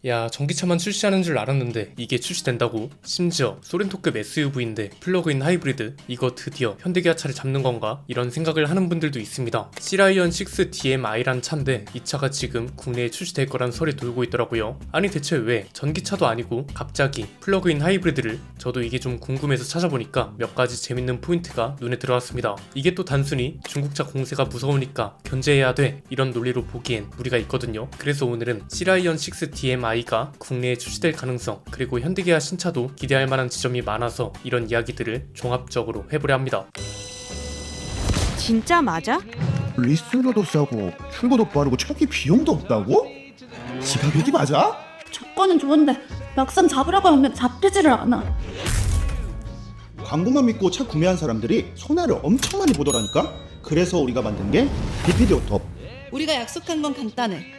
야, 전기차만 출시하는 줄 알았는데 이게 출시된다고? 심지어 소렌토급 SUV인데 플러그인 하이브리드? 이거 드디어 현대기아차를 잡는 건가? 이런 생각을 하는 분들도 있습니다. 시라이언 6 DMI란 차인데 이 차가 지금 국내에 출시될 거란 설이 돌고 있더라고요. 아니 대체 왜 전기차도 아니고 갑자기 플러그인 하이브리드를? 저도 이게 좀 궁금해서 찾아보니까 몇 가지 재밌는 포인트가 눈에 들어왔습니다. 이게 또 단순히 중국차 공세가 무서우니까 견제해야 돼 이런 논리로 보기엔 무리가 있거든요. 그래서 오늘은 시라이언 6 DMI가 국내에 출시될 가능성, 그리고 현대기아 신차도 기대할 만한 지점이 많아서 이런 이야기들을 종합적으로 해보려 합니다. 진짜 맞아? 리스트료도 싸고 출고도 빠르고 초기 비용도 없다고? 이 가격이 맞아? 조건은 좋은데 막상 잡으려고 하면 잡히지를 않아. 광고만 믿고 차 구매한 사람들이 손해를 엄청 많이 보더라니까? 그래서 우리가 만든 게 BPD 오톱. 우리가 약속한 건 간단해.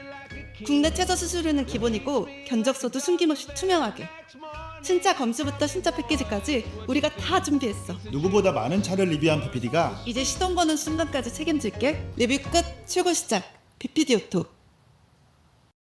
국내 최저 수수료는 기본이고 견적서도 숨김없이 투명하게. 신차 검수부터 신차 패키지까지 우리가 다 준비했어. 누구보다 많은 차를 리뷰한 BPD가 이제 시동 거는 순간까지 책임질게. 리뷰 끝, 출고 시작. BPD 오토.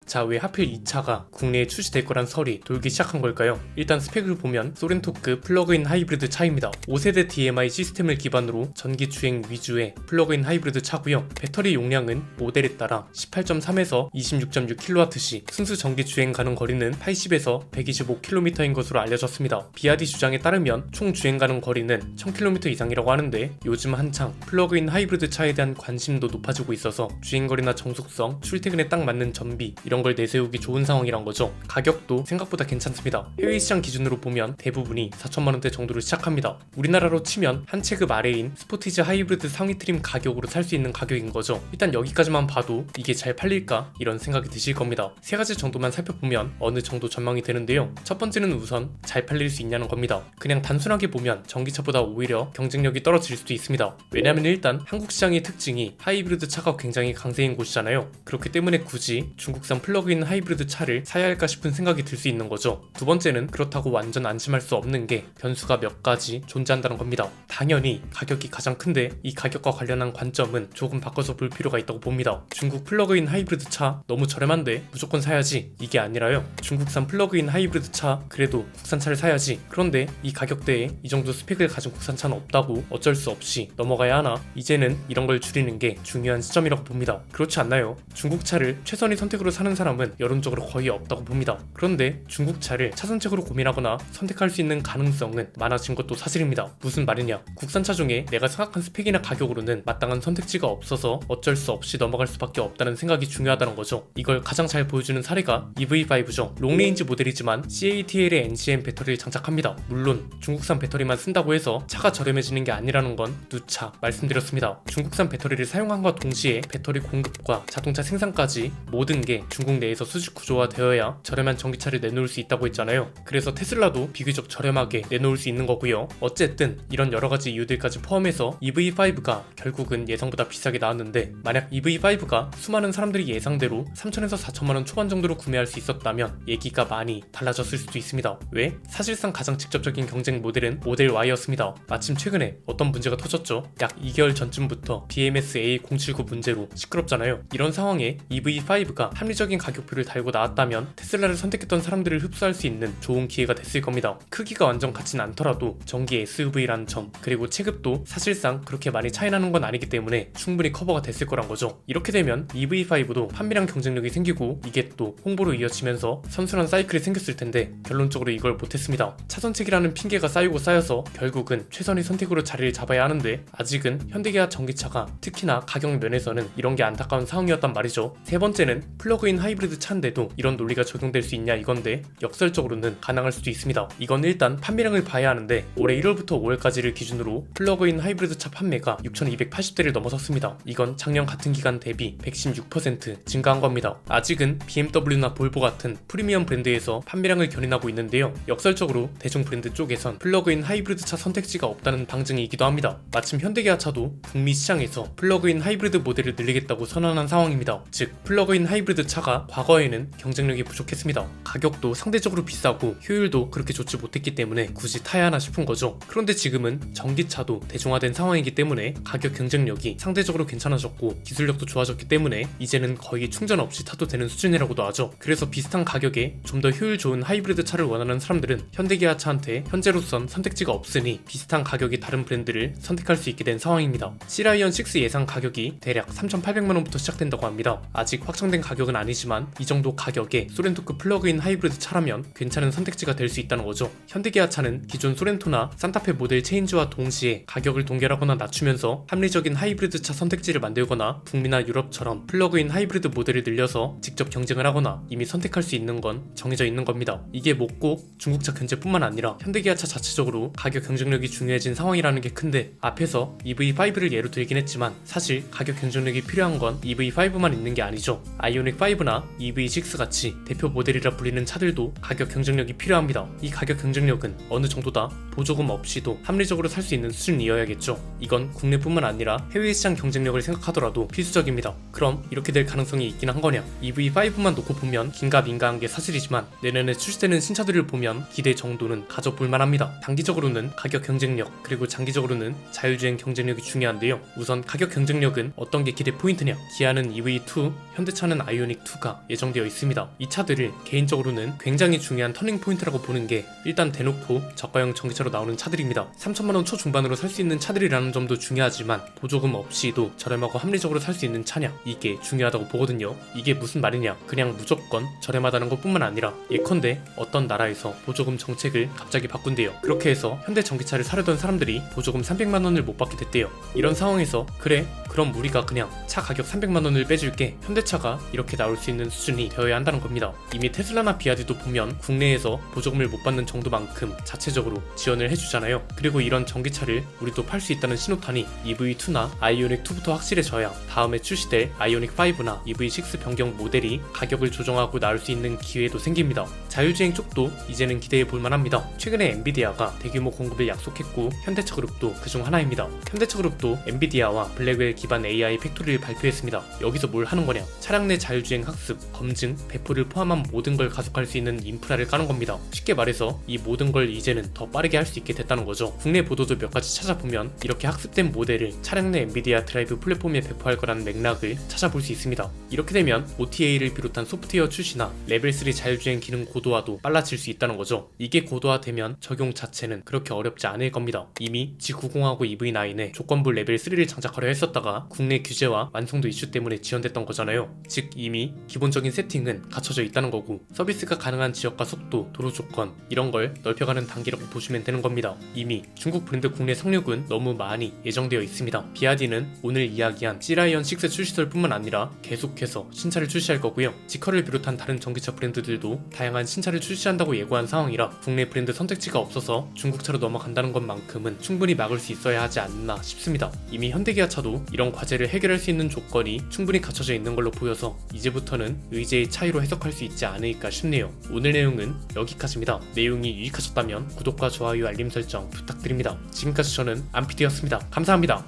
자, 왜 하필 이 차가 국내에 출시될 거란 설이 돌기 시작한 걸까요? 일단 스펙을 보면 소렌토급 플러그인 하이브리드 차입니다. 5세대 DMI 시스템을 기반으로 전기 주행 위주의 플러그인 하이브리드 차고요. 배터리 용량은 모델에 따라 18.3에서 26.6kWh, 순수 전기 주행 가능 거리는 80에서 125km인 것으로 알려졌습니다. BRD 주장에 따르면 총 주행 가능 거리는 1000km 이상이라고 하는데, 요즘 한창 플러그인 하이브리드 차에 대한 관심도 높아지고 있어서 주행거리나 정속성, 출퇴근에 딱 맞는 전비 이런 걸 내세우기 좋은 상황이란 거죠. 가격도 생각보다 괜찮습니다. 해외 시장 기준으로 보면 대부분이 4천만원대 정도로 시작합니다. 우리나라로 치면 한 체급 아래인 스포티지 하이브리드 상위 트림 가격으로 살 수 있는 가격인 거죠. 일단 여기까지만 봐도 이게 잘 팔릴까? 이런 생각이 드실 겁니다. 세 가지 정도만 살펴보면 어느 정도 전망이 되는데요. 첫 번째는 우선 잘 팔릴 수 있냐는 겁니다. 그냥 단순하게 보면 전기차보다 오히려 경쟁력이 떨어질 수도 있습니다. 왜냐면 일단 한국 시장의 특징이 하이브리드 차가 굉장히 강세인 곳이잖아요. 그렇기 때문에 굳이 중국산 플러그인 하이브리드 차를 사야 할까 싶은 생각이 들 수 있는 거죠. 두 번째는 그렇다고 완전 안심할 수 없는 게 변수가 몇 가지 존재한다는 겁니다. 당연히 가격이 가장 큰데 이 가격과 관련한 관점은 조금 바꿔서 볼 필요가 있다고 봅니다. 중국 플러그인 하이브리드 차 너무 저렴한데 무조건 사야지, 이게 아니라요. 중국산 플러그인 하이브리드 차 그래도 국산차를 사야지. 그런데 이 가격대에 이 정도 스펙을 가진 국산차는 없다고 어쩔 수 없이 넘어가야 하나? 이제는 이런 걸 줄이는 게 중요한 시점이라고 봅니다. 그렇지 않나요? 중국차를 최선의 선택으로 사는 사람은 여론적으로 거의 없다고 봅니다. 그런데 중국차를 차선책으로 고민하거나 선택할 수 있는 가능성은 많아진 것도 사실입니다. 무슨 말이냐? 국산차 중에 내가 생각한 스펙이나 가격으로는 마땅한 선택지가 없어서 어쩔 수 없이 넘어갈 수밖에 없다는 생각이 중요하다는 거죠. 이걸 가장 잘 보여주는 사례가 EV5죠. 롱레인지 모델이지만 CATL의 NCM 배터리를 장착합니다. 물론 중국산 배터리만 쓴다고 해서 차가 저렴해지는 게 아니라는 건 누차 말씀드렸습니다. 중국산 배터리를 사용함과 동시에 배터리 공급과 자동차 생산까지 모든 게 중국 내에서 수직 구조화 되어야 저렴한 전기차를 내놓을 수 있다고 했잖아요. 그래서 테슬라도 비교적 저렴하게 내놓을 수 있는 거고요. 어쨌든 이런 여러가지 이유들까지 포함해서 EV5가 결국은 예상보다 비싸게 나왔는데, 만약 EV5가 수많은 사람들이 예상대로 3천에서 4천만원 초반 정도로 구매할 수 있었다면 얘기가 많이 달라졌을 수도 있습니다. 왜? 사실상 가장 직접적인 경쟁 모델은 모델 Y였습니다. 마침 최근에 어떤 문제가 터졌죠? 약 2개월 전쯤부터 BMS A079 문제로 시끄럽잖아요. 이런 상황에 EV5가 합리적인 가격표를 달고 나왔다면 테슬라를 선택했던 사람들을 흡수할 수 있는 좋은 기회가 됐을 겁니다. 크기가 완전 같진 않더라도 전기 SUV라는 점, 그리고 체급도 사실상 그렇게 많이 차이 나는 건 아니기 때문에 충분히 커버가 됐을 거란 거죠. 이렇게 되면 EV5도 판매량 경쟁력이 생기고 이게 또 홍보로 이어지면서 선순환 사이클이 생겼을 텐데, 결론적으로 이걸 못했습니다. 차선책이라는 핑계가 쌓이고 쌓여서 결국은 최선의 선택으로 자리를 잡아야 하는데, 아직은 현대기아 전기차가 특히나 가격 면에서는 이런 게 안타까운 상황이었단 말이죠. 세 번째는 플러그인 하이브리드 차인데도 이런 논리가 적용될 수 있냐 이건데, 역설적으로는 가능할 수도 있습니다. 이건 일단 판매량을 봐야 하는데, 올해 1월부터 5월까지를 기준으로 플러그인 하이브리드 차 판매가 6280대를 넘어섰습니다. 이건 작년 같은 기간 대비 116% 증가한 겁니다. 아직은 BMW나 볼보 같은 프리미엄 브랜드에서 판매량을 견인하고 있는데요. 역설적으로 대중 브랜드 쪽에선 플러그인 하이브리드 차 선택지가 없다는 방증이기도 합니다. 마침 현대기아차도 북미 시장에서 플러그인 하이브리드 모델을 늘리겠다고 선언한 상황입니다. 즉 플러그인 하이브리드 차가 현대차가 과거에는 경쟁력이 부족했습니다. 가격도 상대적으로 비싸고 효율도 그렇게 좋지 못했기 때문에 굳이 타야 하나 싶은 거죠. 그런데 지금은 전기차도 대중화된 상황이기 때문에 가격 경쟁력이 상대적으로 괜찮아졌고 기술력도 좋아졌기 때문에 이제는 거의 충전 없이 타도 되는 수준이라고도 하죠. 그래서 비슷한 가격에 좀 더 효율 좋은 하이브리드 차를 원하는 사람들은 현대기아차한테 현재로선 선택지가 없으니 비슷한 가격이 다른 브랜드를 선택할 수 있게 된 상황입니다. 시라이언 6 예상 가격이 대략 3,800만원부터 시작된다고 합니다. 아직 확정된 가격은 아니지만 이 정도 가격에 소렌토급 플러그인 하이브리드 차라면 괜찮은 선택지가 될 수 있다는 거죠. 현대기아차는 기존 소렌토나 산타페 모델 체인지와 동시에 가격을 동결하거나 낮추면서 합리적인 하이브리드 차 선택지를 만들거나 북미나 유럽처럼 플러그인 하이브리드 모델을 늘려서 직접 경쟁을 하거나 이미 선택할 수 있는 건 정해져 있는 겁니다. 이게 뭐 꼭 중국차 견제뿐만 아니라 현대기아차 자체적으로 가격 경쟁력이 중요해진 상황이라는 게 큰데, 앞에서 EV5를 예로 들긴 했지만 사실 가격 경쟁력이 필요한 건 EV5만 있는 게 아니죠. 아이오닉 5나 EV6 같이 대표 모델이라 불리는 차들도 가격 경쟁력이 필요합니다. 이 가격 경쟁력은 어느 정도다 보조금 없이도 합리적으로 살 수 있는 수준이어야겠죠. 이건 국내뿐만 아니라 해외 시장 경쟁력을 생각하더라도 필수적입니다. 그럼 이렇게 될 가능성이 있긴 한 거냐? EV5만 놓고 보면 긴가민가한 게 사실이지만 내년에 출시되는 신차들을 보면 기대 정도는 가져볼 만합니다. 단기적으로는 가격 경쟁력, 그리고 장기적으로는 자율주행 경쟁력이 중요한데요. 우선 가격 경쟁력은 어떤 게 기대 포인트냐? 기아는 EV2, 현대차는 아이오닉2가 예정되어 있습니다. 이 차들을 개인적으로는 굉장히 중요한 터닝 포인트라고 보는 게, 일단 대놓고 저가형 전기차로 나오는 차들입니다. 3천만원 초중반으로 살 수 있는 차들이라는 점도 중요하지만 보조금 없이도 저렴하고 합리적으로 살 수 있는 차냐, 이게 중요하다고 보거든요. 이게 무슨 말이냐? 그냥 무조건 저렴하다는 것뿐만 아니라 예컨대 어떤 나라에서 보조금 정책을 갑자기 바꾼대요. 그렇게 해서 현대 전기차를 사려던 사람들이 보조금 300만원을 못 받게 됐대요. 이런 상황에서 그래, 그럼 우리가 그냥 차 가격 300만원을 빼줄게, 현대차가 이렇게 나올 수 있는 수준이 되어야 한다는 겁니다. 이미 테슬라나 비아디도 보면 국내에서 보조금을 못 받는 정도만큼 자체적으로 지원을 해주잖아요. 그리고 이런 전기차를 우리도 팔 수 있다는 신호탄이 EV2나 아이오닉2부터 확실해져야 다음에 출시될 아이오닉5나 EV6 변경 모델이 가격을 조정하고 나올 수 있는 기회도 생깁니다. 자율주행 쪽도 이제는 기대해 볼 만합니다. 최근에 엔비디아가 대규모 공급을 약속했고 현대차 그룹도 그중 하나입니다. 현대차 그룹도 엔비디아와 블랙웰 기반 AI 팩토리를 발표했습니다. 여기서 뭘 하는 거냐? 차량 내 자율주행 학습, 검증, 배포를 포함한 모든 걸 가속할 수 있는 인프라를 까는 겁니다. 쉽게 말해서 이 모든 걸 이제는 더 빠르게 할 수 있게 됐다는 거죠. 국내 보도도 몇 가지 찾아보면 이렇게 학습된 모델을 차량 내 엔비디아 드라이브 플랫폼에 배포할 거라는 맥락을 찾아볼 수 있습니다. 이렇게 되면 OTA를 비롯한 소프트웨어 출시나 레벨 3 자율주행 기능 고도화도 빨라질 수 있다는 거죠. 이게 고도화되면 적용 자체는 그렇게 어렵지 않을 겁니다. 이미 G90하고 EV9에 조건부 레벨 3를 장착하려 했었다가 국내 규제와 완성도 이슈 때문에 지연됐던 거잖아요. 즉 이미 기본적인 세팅은 갖춰져 있다는 거고, 서비스가 가능한 지역과 속도, 도로 조건 이런 걸 넓혀가는 단계라고 보시면 되는 겁니다. 이미 중국 브랜드 국내 상륙은 너무 많이 예정되어 있습니다. 비아디는 오늘 이야기한 시라이언 6 출시설 뿐만 아니라 계속해서 신차를 출시할 거고요. 지커를 비롯한 다른 전기차 브랜드들도 다양한 신차를 출시한다고 예고한 상황이라 국내 브랜드 선택지가 없어서 중국차로 넘어간다는 것만큼은 충분히 막을 수 있어야 하지 않나 싶습니다. 이미 현대기아차도 이런 과제를 해결할 수 있는 조건이 충분히 갖춰져 있는 걸로 보여서 이제부터는 의제의 차이로 해석할 수 있지 않을까 싶네요. 오늘 내용은 여기까지입니다. 내용이 유익하셨다면 구독과 좋아요, 알림 설정 부탁드립니다. 지금까지 저는 안피디였습니다. 감사합니다.